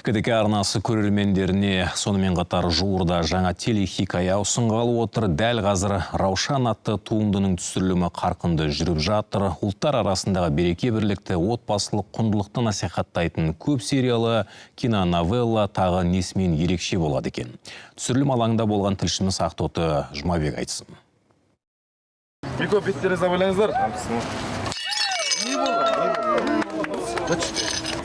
КТК арнасы көрермендеріне сонымен қатар жуырда жаңа телехикая ұсынғалы отыр. Дәл қазір Раушан атты туындының түсірілімі қарқынды жүріп жатыр. Ұлттар арасындағы береке бірлікті, отбасылық құндылықты насихаттайтын көп сериялы киноновелла тағы несімен ерекше болады екен. Түсірілім алаңында болған тілшіміз Ақтоты Жұмабек айтсын.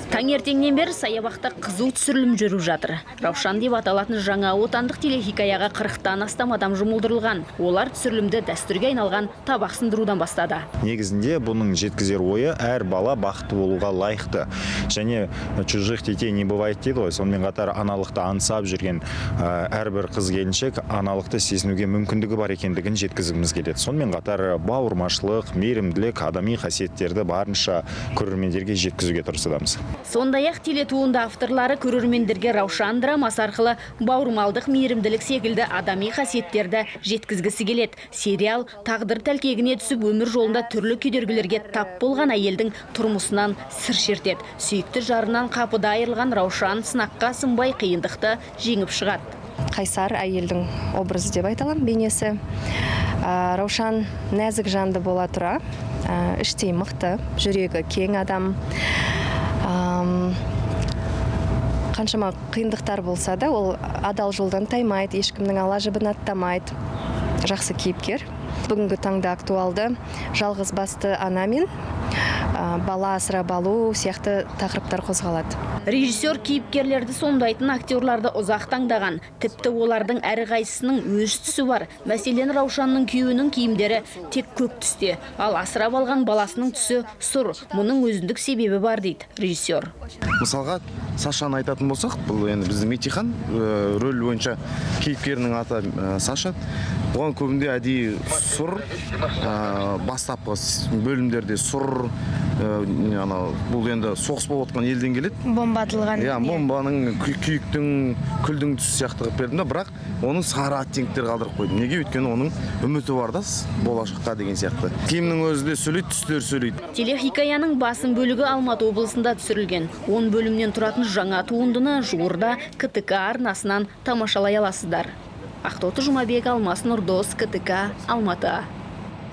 Таңертеңнен бері саябақта қызу түсірілім жүріп жатыр. Раушан деп аталатын жаңа отандық телехикаяға 40-тан астам адам жұмылдырылған. Олар түсірілімді дәстүрге айналған табақ сындырудан бастады. Негізінде бұның жеткізер ойы әр бала бақытты болуға лайықты. Және чужих детей не бывает дейді ғой. Сонымен қатар аналықты аңсап жүрген әрбір қыз келіншек аналықты сезінуге мүмкіндігі бар екендігін жеткізгіміз келеді. Сонымен қатар бауырмашылық, мейірімділік, адами қасиеттерді барынша көрермендерге жеткізуге тырысудамыз. Сондай-ақ телетуынды авторлары көрермендерге Раушан драмасы арқылы бауырмалдық, мейірімділік секілді адами қасиеттерді жеткізгісі келеді. Сериал тағдыр тәлкегіне түсіп өмір жолында түрлі кедергілерге тап болған әйелдің тұрмысынан сыр шертеді. Сүйікті жарынан қапыда айырылған Раушан сынаққа сынбай қиындықты жеңіп шығады. Қайсар әйелдің образы деп айталам, бейнесі. Раушан нәзік жанды бола тұра, іштей мықты, жүрегі кең адам. Қаншама қиындықтар болса да, ол адал жолдан таймайды, ешкімнің ала жібін аттамайды. Жақсы кейіпкер. Бүгінгі таңда актуалды жалғыз басты ана мен бала асырап алу сияқты тақырыптар қозғалады. Режиссер кейіпкерлерді сомдайтын актерларды ұзақ таңдаған. Тіпті олардың әрқайсысының өз түсі бар. Мәселен, Раушанның күйеуінің киімдері тек көк түсте, ал асырап алған баласының түсі сұр. Мұның өзіндік себебі бар дейді режиссер. Мысалға, Сашаны айтатын болсақ, бұл енді біздің Метихан рөл бойынша кейіпкерінің аты Саша. Оған көбінде әдейі сұр, бастапқы бөлімдерде сұр, бұл енді соғыс болып отқан елден келеді. Бомба атылған. Бомбаның, күйіктің, күлдің түсі сияқты бердім, бірақ оның сары аттеңктер қалдырып қойдым. Неге? Өйткені оның үміті бар да болашаққа деген сияқты. Киімнің өзі де сөйлейді, түстер сөйлейді. Телехикаяның басым бөлігі Алматы облысында түсірілген. 10 бөлімнен тұратын жаңа туындыны жуырда КТК арнасынан тамашалай аласыздар. Ақтоты Жұмабек, Алмас Нұрдос, КТК, Алматы.